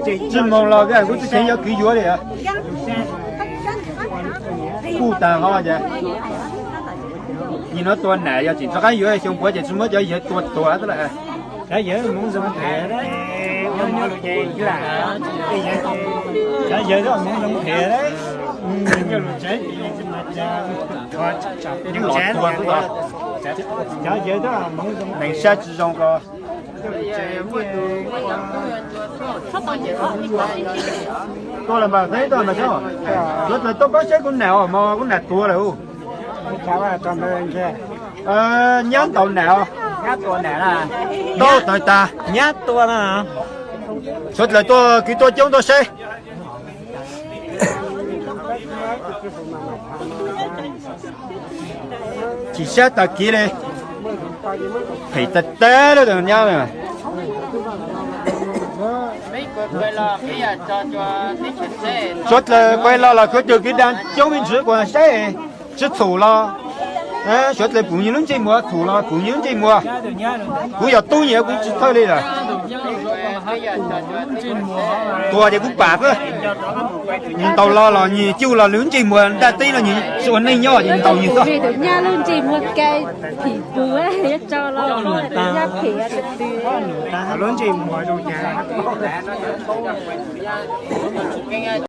chỉ mong là cái cũng chỉ có kỹ dúa đấy à, cụ tàng không vậy? Nhìn nó to này, giờ chỉ cho cái dúa xong bữa chỉ mới cho dúa to đó là, cái dúa muốn giống thế đấy, muốn như vậy là, cái dúa đó muốn giống thế đấy, cái lúa chết nhưng lọt to đó, cái dúa đó muốn giống này sát chỉ trong cái tôi là bà thấy tôi mà sao? Rất là tôi có xe con nào mà con nào tua đâu? cháu là toàn bên kia. Nhát tàu nào? Nhát tuần này là Đâu tới ta? nhát tuần à? Rất là tôi cái tôi chống tôi xe. Chỉ xe ta kia đây. Thì ta té đó được nhau nè. Rất là quay lo là có được cái đàn chống bên trước của xe rất thủ lo. Rất là cũng như lúc chơi mùa thủ lo cũng như lúc chơi mùa. Cũng giờ tôi nhiều cũng thôi đi rồi. Tua thì cũng bạc á. Nhìn tàu lo là nhìn chiêu là lớn chơi mùa đã tí là nhìn xuân này nhỏ nhìn tàu nhìn to. Vì được nha luôn chỉ một cây thì búa hết cho lo để giáp khỉ lớn gì mùa đâu nhà.